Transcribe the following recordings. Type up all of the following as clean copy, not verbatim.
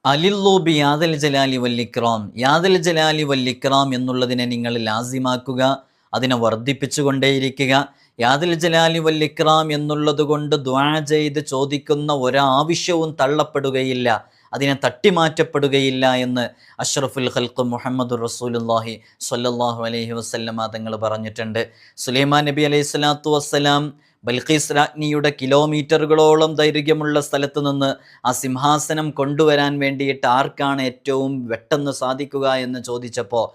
അലില്ലൂബി യാദൽ ജലാലി വല്ലിക്രാം, യാദൽ ജലാലി വല്ലിക്രാം എന്നുള്ളതിനെ നിങ്ങൾ ലാസിമാക്കുക, അതിനെ വർദ്ധിപ്പിച്ചുകൊണ്ടേയിരിക്കുക. യാദൽ ജലാലി വല്ലിക്രാം എന്നുള്ളത് കൊണ്ട് ദുആ ചെയ്ത് ചോദിക്കുന്ന ഒരാവശ്യവും തള്ളപ്പെടുകയില്ല, അതിനെ തട്ടിമാറ്റപ്പെടുകയില്ല എന്ന് അഷ്റഫുൽ ഖൽഖ് മുഹമ്മദുർ റസൂലുള്ളാഹി സ്വല്ലല്ലാഹു അലൈഹി വസല്ലമ തങ്ങൾ പറഞ്ഞിട്ടുണ്ട്. സുലൈമാൻ നബി അലൈഹി സ്വലാത്തു വസ്സലാം ബൽഖീസ് രാജ്ഞിയുടെ കിലോമീറ്ററുകളോളം ദൈർഘ്യമുള്ള സ്ഥലത്ത് നിന്ന് ആ സിംഹാസനം കൊണ്ടുവരാൻ വേണ്ടിയിട്ട് ആർക്കാണ് ഏറ്റവും പെട്ടെന്ന് സാധിക്കുക എന്ന് ചോദിച്ചപ്പോൾ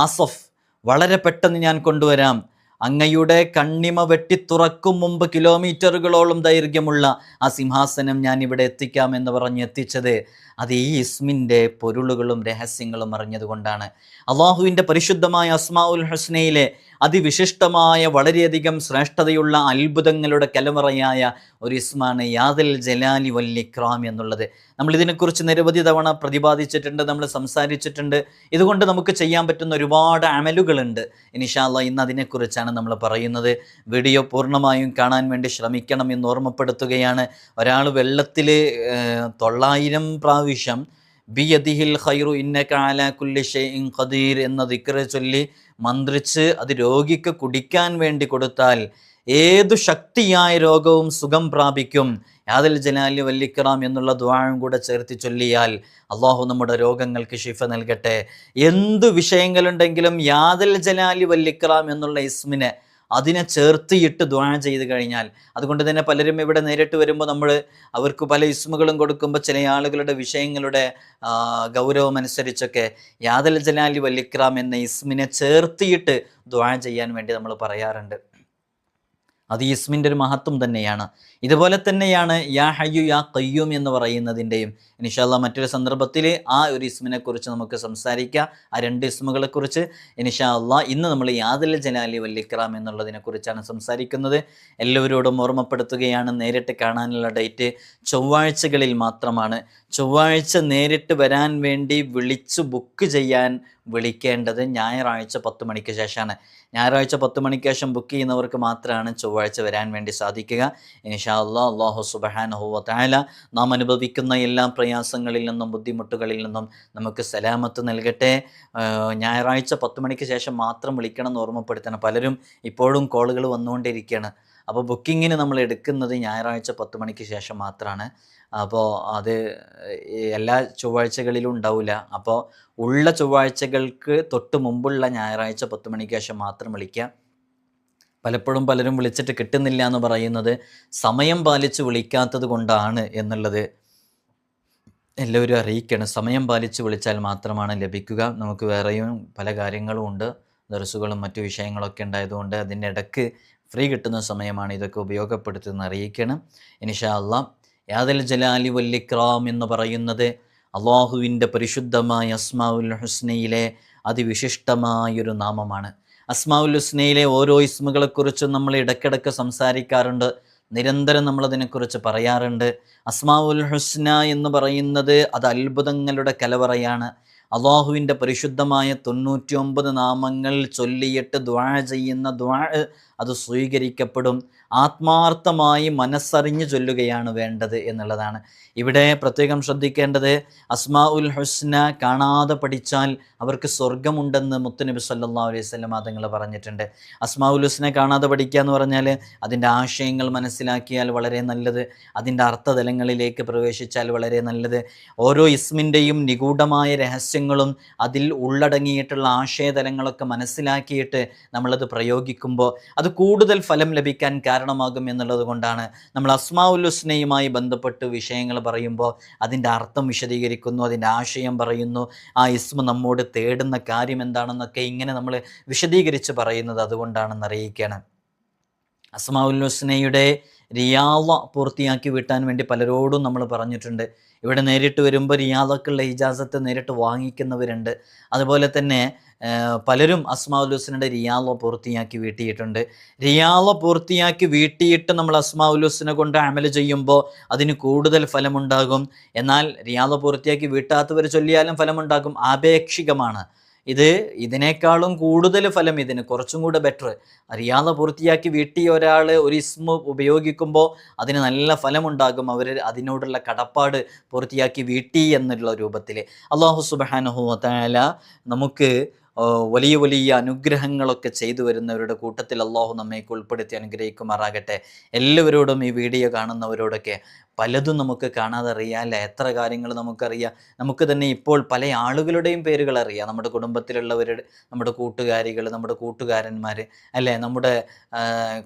ആസഫ്, വളരെ പെട്ടെന്ന് ഞാൻ കൊണ്ടുവരാം, അങ്ങയുടെ കണ്ണിമ വെട്ടിത്തുറക്കും മുമ്പ് കിലോമീറ്ററുകളോളം ദൈർഘ്യമുള്ള ആ സിംഹാസനം ഞാൻ ഇവിടെ എത്തിക്കാം എന്ന് പറഞ്ഞ് എത്തിച്ചത് അത് ഈ ഇസ്മിൻ്റെ പൊരുളുകളും രഹസ്യങ്ങളും അറിഞ്ഞതുകൊണ്ടാണ്. അള്ളാഹുവിൻ്റെ പരിശുദ്ധമായ അസ്മാഉൽ ഹുസ്നയിലെ അതിവിശിഷ്ടമായ വളരെയധികം ശ്രേഷ്ഠതയുള്ള അത്ഭുതങ്ങളുടെ കലവറയായ ഒരു ഇസ്മാണ് യാദൽ ജലാലി വല്ലിക്രാം എന്നുള്ളത്. നമ്മൾ ഇതിനെക്കുറിച്ച് നിരവധി തവണ പ്രതിപാദിച്ചിട്ടുണ്ട്, നമ്മൾ സംസാരിച്ചിട്ടുണ്ട്. ഇതുകൊണ്ട് നമുക്ക് ചെയ്യാൻ പറ്റുന്ന ഒരുപാട് അമലുകളുണ്ട്. ഇൻഷാ അല്ലാഹ് ഇന്ന് അതിനെക്കുറിച്ചാണ് നമ്മൾ പറയുന്നത്. വീഡിയോ പൂർണ്ണമായും കാണാൻ വേണ്ടി ശ്രമിക്കണം എന്ന് ഓർമ്മപ്പെടുത്തുകയാണ്. ഒരാൾ വെള്ളത്തിൽ 900 പ്രാവശ്യം ബിയദിഹിൽ ഖൈറു ഇന്നക അലാ കുല്ലി ഷൈഇൻ ഖദീർ എന്ന ദിക്ർ ചൊല്ലി മന്ത്രിച്ച് അത് രോഗിക്ക് കുടിക്കാൻ വേണ്ടി കൊടുത്താൽ ഏതു ശക്തിയായ രോഗവും സുഖം പ്രാപിക്കും. യാദൽ ജലാലി വല്ലിക്രാം എന്നുള്ള ദുആയും കൂടെ ചേർത്ത് ചൊല്ലിയാൽ അള്ളാഹു നമ്മുടെ രോഗങ്ങൾക്ക് ശിഫ നൽകട്ടെ. എന്ത് വിഷയങ്ങളുണ്ടെങ്കിലും യാദൽ ജലാലി വല്ലിക്രാം എന്നുള്ള ഇസ്മിനെ അതിനെ ചേർത്തിയിട്ട് ദുആ ചെയ്ത് കഴിഞ്ഞാൽ, അതുകൊണ്ട് തന്നെ പലരും ഇവിടെ നേരിട്ട് വരുമ്പോൾ നമ്മൾ അവർക്ക് പല ഇസ്മുകളും കൊടുക്കുമ്പോൾ ചില ആളുകളുടെ വിഷയങ്ങളുടെ ഗൗരവം അനുസരിച്ചൊക്കെ യാദൽ ജലാലി വല്ലിക്രാം എന്ന ഇസ്മിനെ ചേർത്തിയിട്ട് ദുആ ചെയ്യാൻ വേണ്ടി നമ്മൾ പറയാറുണ്ട്. അത് ഇസ്മിൻ്റെ ഒരു മഹത്വം തന്നെയാണ്. ഇതുപോലെ തന്നെയാണ് യാ ഹയ്യു യാ ഖയ്യൂം എന്ന് പറയുന്നതിൻ്റെയും. ഇൻഷാ അല്ലാഹ് മറ്റൊരു സന്ദർഭത്തിൽ ആ ഒരു ഇസ്മിനെ കുറിച്ച് നമുക്ക് സംസാരിക്കാം, ആ 2 ഇസ്മുകളെ കുറിച്ച് ഇൻഷാ അല്ലാഹ്. ഇന്ന് നമ്മൾ യാദൽ ജലാലി വല്ലിക്രാം എന്നുള്ളതിനെ കുറിച്ചാണ് സംസാരിക്കുന്നത്. എല്ലാവരോടും ഓർമ്മപ്പെടുത്തുകയാണ്, നേരിട്ട് കാണാനുള്ള ഡേറ്റ് ചൊവ്വാഴ്ചകളിൽ മാത്രമാണ്. ചൊവ്വാഴ്ച നേരിട്ട് വരാൻ വേണ്ടി വിളിച്ച് ബുക്ക് ചെയ്യാൻ വിളിക്കേണ്ടത് ഞായറാഴ്ച 10 മണിക്ക് ശേഷമാണ്. ഞായറാഴ്ച 10 മണിക്ക് ശേഷം ബുക്ക് ചെയ്യുന്നവർക്ക് മാത്രമാണ് ചൊവ്വാഴ്ച വരാൻ വേണ്ടി സാധിക്കുക. ഇൻഷാ അല്ലാഹ്. അല്ലാഹു സുബ്ഹാനഹു വ തആല നാം അനുഭവിക്കുന്ന എല്ലാ പ്രയാസങ്ങളിൽ നിന്നും ബുദ്ധിമുട്ടുകളിൽ നിന്നും നമുക്ക് സലാമത്ത് നൽകട്ടെ. ഞായറാഴ്ച 10 മണിക്ക് ശേഷം മാത്രം വിളിക്കണം എന്ന് ഓർമ്മപ്പെടുത്തണം. പലരും ഇപ്പോഴും കോളുകൾ വന്നുകൊണ്ടിരിക്കുകയാണ്. അപ്പോൾ ബുക്കിങ്ങിന് നമ്മൾ എടുക്കുന്നത് ഞായറാഴ്ച 10 മണിക്ക് ശേഷം മാത്രമാണ്. അപ്പോൾ അത് എല്ലാ ചൊവ്വാഴ്ചകളിലും ഉണ്ടാവില്ല. അപ്പോൾ ഉള്ള ചൊവ്വാഴ്ചകൾക്ക് തൊട്ട് മുമ്പുള്ള ഞായറാഴ്ച 10 മണിക്ക് ശേഷം മാത്രം വിളിക്കുക. പലപ്പോഴും പലരും വിളിച്ചിട്ട് കിട്ടുന്നില്ല എന്ന് പറയുന്നത് സമയം പാലിച്ച് വിളിക്കാത്തത് കൊണ്ടാണ് എന്നുള്ളത് എല്ലാവരും അറിയിക്കണം. സമയം പാലിച്ച് വിളിച്ചാൽ മാത്രമാണ് ലഭിക്കുക. നമുക്ക് വേറെയും പല കാര്യങ്ങളും ഉണ്ട്, ദർസുകളും മറ്റു വിഷയങ്ങളൊക്കെ ഉണ്ടായതുകൊണ്ട് അതിൻ്റെ ഇടയ്ക്ക് ഫ്രീ കിട്ടുന്ന സമയമാണ് ഇതൊക്കെ ഉപയോഗപ്പെടുത്തുന്നത് അറിയിക്കണം. ഇൻഷാ അല്ലാഹ്. യാദൽ ജലാലി വല്ലിക്രാം എന്ന് പറയുന്നത് അള്ളാഹുവിൻ്റെ പരിശുദ്ധമായ അസ്മാഉൽ ഹുസ്നയിലെ അതിവിശിഷ്ടമായൊരു നാമമാണ്. അസ്മാഉൽ ഹുസ്നയിലെ ഓരോ ഇസ്മുകളെക്കുറിച്ചും നമ്മൾ ഇടയ്ക്കിടയ്ക്ക് സംസാരിക്കാറുണ്ട്, നിരന്തരം നമ്മളതിനെക്കുറിച്ച് പറയാറുണ്ട്. അസ്മാഉൽ ഹുസ്ന എന്ന് പറയുന്നത് അത് അത്ഭുതങ്ങളുടെ കലവറയാണ്. അള്ളാഹുവിൻ്റെ പരിശുദ്ധമായ 99 നാമങ്ങൾ ചൊല്ലിയിട്ട് ദുആ ചെയ്യുന്ന ദുആ അത് സ്വീകരിക്കപ്പെടും. ആത്മാർത്ഥമായി മനസ്സറിഞ്ഞ് ചൊല്ലുകയാണ് വേണ്ടത് എന്നുള്ളതാണ്. ഇവിടെ പ്രത്യേകം ശ്രദ്ധിക്കേണ്ടത് അസ്മാഉൽ ഹുസ്ന കാണാതെ പഠിച്ചാൽ അവർക്ക് സ്വർഗമുണ്ടെന്ന് മുത്തുനബി സല്ലല്ലാഹു അലൈഹി വസല്ലം തങ്ങൾ പറഞ്ഞിട്ടുണ്ട്. അസ്മാഉൽ ഹുസ്ന കാണാതെ പഠിക്കുക എന്ന് പറഞ്ഞാൽ അതിൻ്റെ ആശയങ്ങൾ മനസ്സിലാക്കിയാൽ വളരെ നല്ലത്, അതിൻ്റെ അർത്ഥതലങ്ങളിലേക്ക് പ്രവേശിച്ചാൽ വളരെ നല്ലത്. ഓരോ ഇസ്മിൻ്റെയും നിഗൂഢമായ രഹസ്യങ്ങളും അതിൽ ഉള്ളടങ്ങിയിട്ടുള്ള ആശയതലങ്ങളൊക്കെ മനസ്സിലാക്കിയിട്ട് നമ്മളത് പ്രയോഗിക്കുമ്പോൾ അത് കൂടുതൽ ഫലം ലഭിക്കാൻ കാരണമാകും എന്നുള്ളത് കൊണ്ടാണ് നമ്മൾ അസ്മാഉൽ ഹുസ്നയുമായി ബന്ധപ്പെട്ട് വിഷയങ്ങൾ പറയുമ്പോൾ അതിൻ്റെ അർത്ഥം വിശദീകരിക്കുന്നു, അതിൻ്റെ ആശയം പറയുന്നു, ആ ഇസ്മ നമ്മോട് തേടുന്ന കാര്യം എന്താണെന്നൊക്കെ ഇങ്ങനെ നമ്മൾ വിശദീകരിച്ച് പറയുന്നത് അതുകൊണ്ടാണെന്ന് അറിയിക്കുകയാണ്. അസ്മാഉൽ ഹുസ്നയുടെ റിയാള പൂർത്തിയാക്കി വീട്ടാൻ വേണ്ടി പലരോടും നമ്മൾ പറഞ്ഞിട്ടുണ്ട്. ഇവിടെ നേരിട്ട് വരുമ്പോൾ റിയാളക്കുള്ള ഇജാസത്ത് നേരിട്ട് വാങ്ങിക്കുന്നവരുണ്ട്. അതുപോലെ തന്നെ പലരും അസ്മാഉൽ ഹുസ്നയുടെ റിയാള പൂർത്തിയാക്കി വീട്ടിയിട്ടുണ്ട്. റിയാള പൂർത്തിയാക്കി വീട്ടിയിട്ട് നമ്മൾ അസ്മാഉൽ ഹുസ്ന കൊണ്ട് അമൽ ചെയ്യുമ്പോൾ അതിന് കൂടുതൽ ഫലമുണ്ടാകും. എന്നാൽ റിയാള പൂർത്തിയാക്കി വീട്ടാത്തവർ ചൊല്ലിയാലും ഫലമുണ്ടാകും, ആപേക്ഷികമാണ്. ഇതിനേക്കാളും കൂടുതൽ ഫലം, ഇതിന് കുറച്ചും കൂടെ ബെറ്റർ. റിയാദ പൂർത്തിയാക്കി വീട്ടിൽ ഒരാൾ ഒരു ഇസ്മ ഉപയോഗിക്കുമ്പോൾ അതിന് നല്ല ഫലമുണ്ടാകും. അവർ അതിനോടുള്ള കടപ്പാട് പൂർത്തിയാക്കി വീട്ടി എന്നുള്ള രൂപത്തിൽ. അല്ലാഹു സുബ്ഹാനഹു വ തആല നമുക്ക് വലിയ വലിയ അനുഗ്രഹങ്ങളൊക്കെ ചെയ്തു വരുന്നവരുടെ കൂട്ടത്തിൽ അള്ളാഹു നമ്മയൊക്കെ ഉൾപ്പെടുത്തി അനുഗ്രഹിക്കുമാറാകട്ടെ. എല്ലാവരോടും, ഈ വീഡിയോ കാണുന്നവരോടൊക്കെ പലതും നമുക്ക് കാണാതെ അറിയാമല്ലേ, എത്ര കാര്യങ്ങൾ നമുക്കറിയാം. നമുക്ക് തന്നെ ഇപ്പോൾ പല ആളുകളുടെയും പേരുകൾ അറിയാം. നമ്മുടെ കുടുംബത്തിലുള്ളവരുടെ, നമ്മുടെ കൂട്ടുകാരികൾ, നമ്മുടെ കൂട്ടുകാരന്മാർ, അല്ലേ, നമ്മുടെ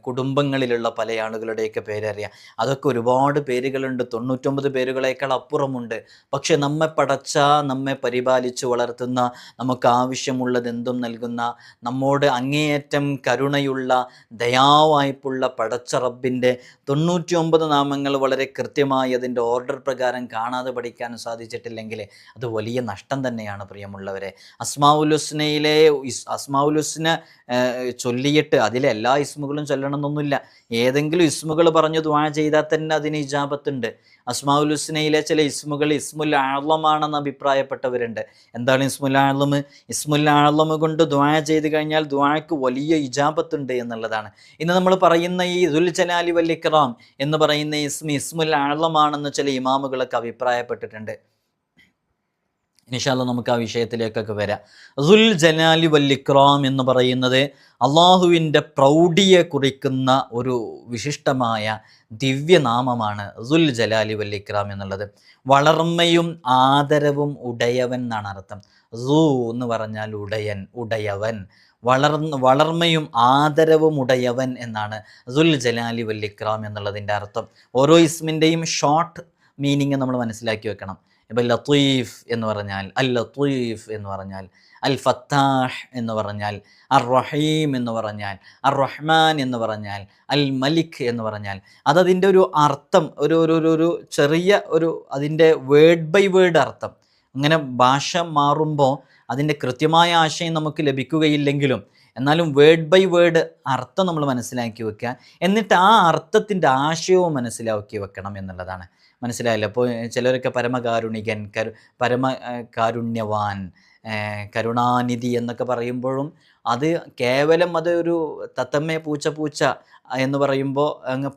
കുടുംബങ്ങളിലുള്ള പല ആളുകളുടെയൊക്കെ പേരറിയാം. അതൊക്കെ ഒരുപാട് പേരുകളുണ്ട്, 99 പേരുകളേക്കാൾ അപ്പുറമുണ്ട്. പക്ഷെ നമ്മെ പടച്ച, നമ്മെ പരിപാലിച്ച് വളർത്തുന്ന, നമുക്ക് ആവശ്യമുള്ളത് എന്തും നൽകുന്ന, നമ്മോട് അങ്ങേയറ്റം കരുണയുള്ള, ദയാവായ്പുള്ള പടച്ച റബ്ബിൻ്റെ 99 നാമങ്ങൾ വളരെ കൃത്യമായി അതിൻ്റെ ഓർഡർ പ്രകാരം കാണാതെ പഠിക്കാൻ സാധിച്ചിട്ടില്ലെങ്കിൽ അത് വലിയ നഷ്ടം തന്നെയാണ് പ്രിയമുള്ളവരെ. അസ്മാഉൽ ഹുസ്ന ചൊല്ലിയിട്ട് അതിലെ എല്ലാ ഇസ്മുകളും ചൊല്ലണമെന്നൊന്നുമില്ല. ഏതെങ്കിലും ഇസ്മുകൾ പറഞ്ഞു ദുആ ചെയ്താൽ തന്നെ അതിന് ഇജാബത്തുണ്ട്. അസ്മാഉൽ ഹുസ്നയിലെ ചില ഇസ്മുകൾ ഇസ്മുൽ ആളമാണെന്ന് അഭിപ്രായപ്പെട്ടവരുണ്ട്. എന്താണ് ഇസ്മുൽ ആളം? ഇസ്മുൽ ആളം കൊണ്ട് ദുആ ചെയ്ത് കഴിഞ്ഞാൽ ദുആക്ക് വലിയ ഇജാബത്തുണ്ട് എന്നുള്ളതാണ്. ഇന്ന് നമ്മൾ പറയുന്ന ഈ ദുൽ ജലാലി വൽ ഇക്റാം എന്ന് പറയുന്ന ഇസ്മുൽ ആളമാണെന്ന് ചില ഇമാമുകളൊക്കെ അഭിപ്രായപ്പെട്ടിട്ടുണ്ട്. ഇൻഷാ അല്ലാഹ് നമുക്ക് ആ വിഷയത്തിലേക്കൊക്കെ വരാം. ദുൽ ജലാലി വൽ ഇക്റാം എന്ന് പറയുന്നത് അള്ളാഹുവിൻ്റെ പ്രൗഢിയെ കുറിക്കുന്ന ഒരു വിശിഷ്ടമായ ദിവ്യനാമമാണ് ദുൽ ജലാലി വൽ ഇക്റാം എന്നുള്ളത്. വളർമ്മയും ആദരവും ഉടയവൻ എന്നാണ് അർത്ഥം. സു എന്ന് പറഞ്ഞാൽ ഉടയൻ, ഉടയവൻ. വളർമ്മയും ആദരവും ഉടയവൻ എന്നാണ് ദുൽ ജലാലി വൽ ഇക്റാം എന്നുള്ളതിൻ്റെ അർത്ഥം. ഓരോ ഇസ്മിൻ്റെയും ഷോർട്ട് മീനിങ് നമ്മൾ മനസ്സിലാക്കി വെക്കണം. ഇപ്പം ലത്തീഫ് എന്ന് പറഞ്ഞാൽ, അൽ ലത്തീഫ് എന്ന് പറഞ്ഞാൽ, അൽ ഫത്താഹ് എന്ന് പറഞ്ഞാൽ, അർ റഹീം എന്ന് പറഞ്ഞാൽ, അർ റഹ്മാൻ എന്ന് പറഞ്ഞാൽ, അൽ മലിക് എന്ന് പറഞ്ഞാൽ, അതതിൻ്റെ ഒരു അർത്ഥം, ഒരു ചെറിയ ഒരു അതിൻ്റെ വേർഡ് ബൈ വേർഡ് അർത്ഥം. അങ്ങനെ ഭാഷ മാറുമ്പോൾ അതിൻ്റെ കൃത്യമായ ആശയം നമുക്ക് ലഭിക്കുകയില്ലെങ്കിലും എന്നാലും വേർഡ് ബൈ വേർഡ് അർത്ഥം നമ്മൾ മനസ്സിലാക്കി വെക്കുക. എന്നിട്ട് ആ അർത്ഥത്തിൻ്റെ ആശയവും മനസ്സിലാക്കി വെക്കണം എന്നുള്ളതാണ്. മനസ്സിലായല്ലോ? അപ്പോൾ ചിലരൊക്കെ പരമകാരുണികൻ, കാരുണ്യവാൻ, കരുണാനിധി എന്നൊക്കെ പറയുമ്പോഴും അത് കേവലം അത് ഒരു തത്തമ്മ പൂച്ച എന്ന് പറയുമ്പോൾ അങ്ങ്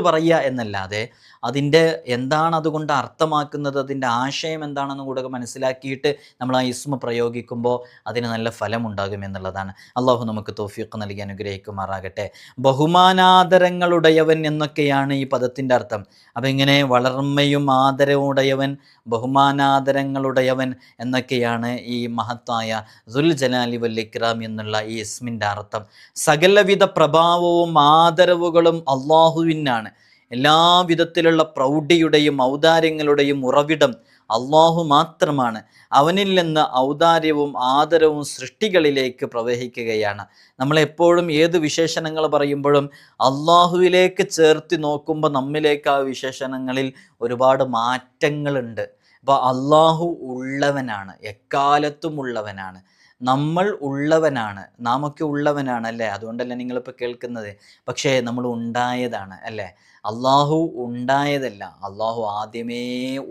പറയുക എന്നല്ലാതെ അതിൻ്റെ എന്താണ് അതുകൊണ്ട് അർത്ഥമാക്കുന്നത്, അതിൻ്റെ ആശയം എന്താണെന്ന് കൂടെ മനസ്സിലാക്കിയിട്ട് നമ്മൾ ആ ഇസ്മ പ്രയോഗിക്കുമ്പോൾ അതിന് നല്ല ഫലമുണ്ടാകും എന്നുള്ളതാണ്. അള്ളാഹു നമുക്ക് തൗഫീഖ് നൽകി അനുഗ്രഹിക്കുമാറാകട്ടെ. ബഹുമാനാദരങ്ങളുടയവൻ എന്നൊക്കെയാണ് ഈ പദത്തിൻ്റെ അർത്ഥം. അപ്പം ഇങ്ങനെ വളർമ്മയും ആദരവും ഉടയവൻ, ബഹുമാനാദരങ്ങളുടയവൻ എന്നൊക്കെയാണ് ഈ മഹത്തായ ദുൽ ജലാലി വൽ ഇക്റാം എന്നുള്ള ഈ ഇസ്മിൻ്റെ അർത്ഥം. സകലവിധ പ്രഭാവവും ആദരവുകളും അള്ളാഹുവിനാണ്. എല്ലാ വിധത്തിലുള്ള പ്രൗഢിയുടെയും ഔദാര്യങ്ങളുടെയും ഉറവിടം അള്ളാഹു മാത്രമാണ്. അവനിൽ നിന്ന് ഔദാര്യവും ആദരവും സൃഷ്ടികളിലേക്ക് പ്രവഹിക്കുകയാണ്. നമ്മളെപ്പോഴും ഏത് വിശേഷണങ്ങൾ പറയുമ്പോഴും അള്ളാഹുവിലേക്ക് ചേർത്ത് നോക്കുമ്പോൾ നമ്മിലേക്ക് ആ വിശേഷണങ്ങളിൽ ഒരുപാട് മാറ്റങ്ങളുണ്ട്. അപ്പോൾ അള്ളാഹു ഉള്ളവനാണ്, എക്കാലത്തും ഉള്ളവനാണ്. നമ്മൾ ഉള്ളവനാണ്, നാമൊക്കെ ഉള്ളവനാണ് അല്ലേ? അതുകൊണ്ടല്ലേ നിങ്ങളിപ്പോൾ കേൾക്കുന്നത്. പക്ഷേ നമ്മൾ ഉണ്ടായതാണ് അല്ലേ? അള്ളാഹു ഉണ്ടായതല്ല, അള്ളാഹു ആദ്യമേ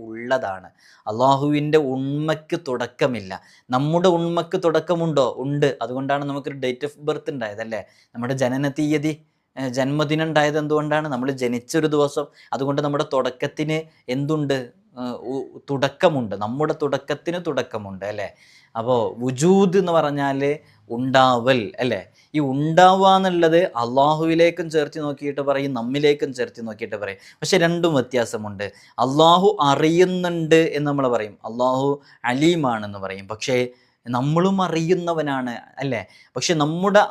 ഉള്ളതാണ്. അള്ളാഹുവിൻ്റെ ഉണ്മയ്ക്ക് തുടക്കമില്ല. നമ്മുടെ ഉണ്മയ്ക്ക് തുടക്കമുണ്ടോ? ഉണ്ട്. അതുകൊണ്ടാണ് നമുക്കൊരു ഡേറ്റ് ഓഫ് ബർത്ത് ഉണ്ടായതല്ലേ? നമ്മുടെ ജനന തീയതി, ജന്മദിനം ഉണ്ടായത് എന്തുകൊണ്ടാണ്? നമ്മൾ ജനിച്ചൊരു ദിവസം. അതുകൊണ്ട് നമ്മുടെ തുടക്കത്തിന് എന്തുണ്ട്? തുടക്കമുണ്ട്. നമ്മുടെ തുടക്കത്തിന് തുടക്കമുണ്ട് അല്ലേ? അപ്പോൾ വുജൂദ് എന്ന് പറഞ്ഞാൽ ഉണ്ടാവൽ അല്ലേ? ഈ ഉണ്ടാവുക എന്നുള്ളത് അള്ളാഹുവിലേക്കും ചേർത്ത് നോക്കിയിട്ട് പറയും, നമ്മിലേക്കും ചേർത്ത് നോക്കിയിട്ട് പറയും. പക്ഷെ രണ്ടും വ്യത്യാസമുണ്ട്. അള്ളാഹു അറിയുന്നുണ്ട് എന്ന് നമ്മൾ പറയും, അള്ളാഹു അലീമാണെന്ന് പറയും. പക്ഷേ നമ്മളും അറിയുന്നവനാണ് അല്ലേ? പക്ഷെ നമ്മുടെ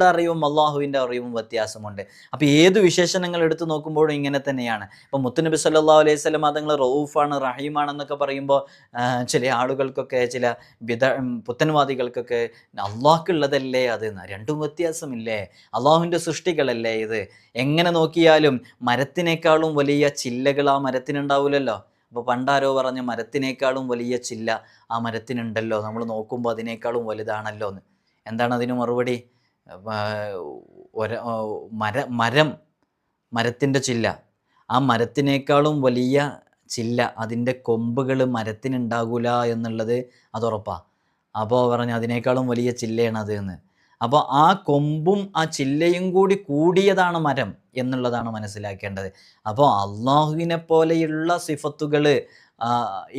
അറിവും അള്ളാഹുവിൻ്റെ അറിവും വ്യത്യാസമുണ്ട്. അപ്പോൾ ഏത് വിശേഷണങ്ങൾ എടുത്തു നോക്കുമ്പോഴും ഇങ്ങനെ തന്നെയാണ്. ഇപ്പോൾ മുത്തുനബി സല്ലല്ലാഹു അലൈഹി വസല്ലം അതുങ്ങൾ റഊഫാണ്, റഹീമാണെന്നൊക്കെ പറയുമ്പോൾ ചില ആളുകൾക്കൊക്കെ, ചില പുത്തൻവാദികൾക്കൊക്കെ അള്ളാഹ്ക്കുള്ളതല്ലേ അത്? രണ്ടും വ്യത്യാസമില്ലേ? അള്ളാഹുവിൻ്റെ സൃഷ്ടികളല്ലേ ഇത്? എങ്ങനെ നോക്കിയാലും മരത്തിനേക്കാളും വലിയ ചില്ലകൾ ആ മരത്തിനുണ്ടാവില്ലല്ലോ. അപ്പോൾ പണ്ടാരോ പറഞ്ഞ് മരത്തിനേക്കാളും വലിയ ചില്ല ആ മരത്തിനുണ്ടല്ലോ, നമ്മൾ നോക്കുമ്പോൾ അതിനേക്കാളും വലുതാണല്ലോ എന്ന്. എന്താണ് അതിന് മറുപടി? മരത്തിൻ്റെ ചില്ല, ആ മരത്തിനേക്കാളും വലിയ ചില്ല, അതിൻ്റെ കൊമ്പുകൾ മരത്തിനുണ്ടാകില്ല എന്നുള്ളത് അതുറപ്പാണ്. അപ്പോൾ പറഞ്ഞു അതിനേക്കാളും വലിയ ചില്ലയാണ് അത് എന്ന്. അപ്പോൾ ആ കൊമ്പും ആ ചില്ലയും കൂടി കൂടിയതാണ് മരം എന്നുള്ളതാണ് മനസ്സിലാക്കേണ്ടത്. അപ്പോൾ അള്ളാഹുവിനെ പോലെയുള്ള സിഫത്തുകൾ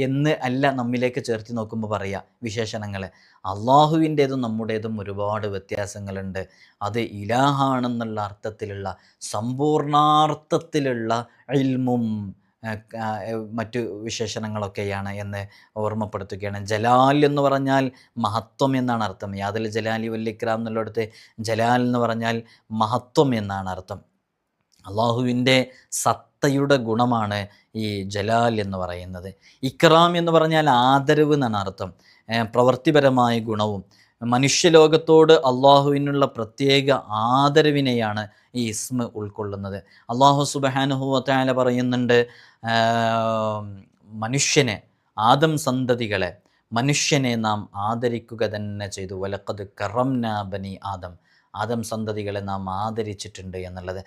എന്ന് അല്ല നമ്മിലേക്ക് ചേർത്ത് നോക്കുമ്പോൾ പറയുക വിശേഷണങ്ങൾ. അള്ളാഹുവിൻ്റേതും നമ്മുടേതും ഒരുപാട് വ്യത്യാസങ്ങളുണ്ട്. അത് ഇലാഹാണെന്നുള്ള അർത്ഥത്തിലുള്ള സമ്പൂർണാർത്ഥത്തിലുള്ള ഇൽമും മറ്റു വിശേഷണങ്ങളൊക്കെയാണ് എന്ന് ഓർമ്മപ്പെടുത്തുകയാണ്. ജലാൽ എന്ന് പറഞ്ഞാൽ മഹത്വം എന്നാണ് അർത്ഥം. യാദൽ ജലാലി വല്ലിക്രാം എന്നുള്ളിടത്ത് ജലാൽ എന്ന് പറഞ്ഞാൽ മഹത്വം എന്നാണ് അർത്ഥം. അള്ളാഹുവിൻ്റെ സത്തയുടെ ഗുണമാണ് ഈ ജലാൽ എന്ന് പറയുന്നത്. ഇക്റാം എന്ന് പറഞ്ഞാൽ ആദരവ് എന്നാണ് അർത്ഥം. പ്രവൃത്തിപരമായ ഗുണവും മനുഷ്യലോകത്തോട് അള്ളാഹുവിനുള്ള പ്രത്യേക ആദരവിനെയാണ് ഈ ഇസ്മ ഉൾക്കൊള്ളുന്നത്. അള്ളാഹു സുബ്ഹാനഹു വ തആല പറയുന്നുണ്ട്, മനുഷ്യനെ, ആദം സന്തതികളെ, മനുഷ്യനെ നാം ആദരിക്കുക തന്നെ ചെയ്തു. വലഖദ് കറംനാ ബനി ആദം, ആദം സന്തതികളെ നാം ആദരിച്ചിട്ടുണ്ട് എന്നുള്ളത്.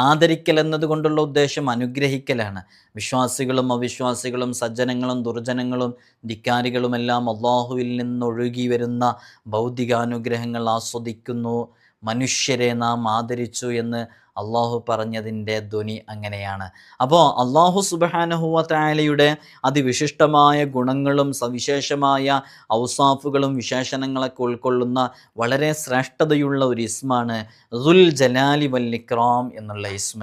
ആദരിക്കൽ എന്നതുകൊണ്ടുള്ള ഉദ്ദേശം അനുഗ്രഹിക്കലാണ്. വിശ്വാസികളും അവിശ്വാസികളും സജ്ജനങ്ങളും ദുർജനങ്ങളും ധിക്കാരികളുമെല്ലാം അള്ളാഹുവിൽ നിന്നൊഴുകി വരുന്ന ഭൗതികാനുഗ്രഹങ്ങൾ ആസ്വദിക്കുന്നു. മനുഷ്യരെ നാം ആദരിച്ചു എന്ന് അള്ളാഹു പറഞ്ഞതിൻ്റെ ധ്വനി അങ്ങനെയാണ്. അപ്പോൾ അള്ളാഹു സുബ്ഹാനഹു വ തആലയുടെ അതിവിശിഷ്ടമായ ഗുണങ്ങളും സവിശേഷമായ ഔസാഫുകളും വിശേഷണങ്ങളൊക്കെ ഉൾക്കൊള്ളുന്ന വളരെ ശ്രേഷ്ഠതയുള്ള ഒരു ഇസ്മാണ് ദുൽ ജലാലി വൽ ഇക്റാം എന്നുള്ള ഇസ്മ.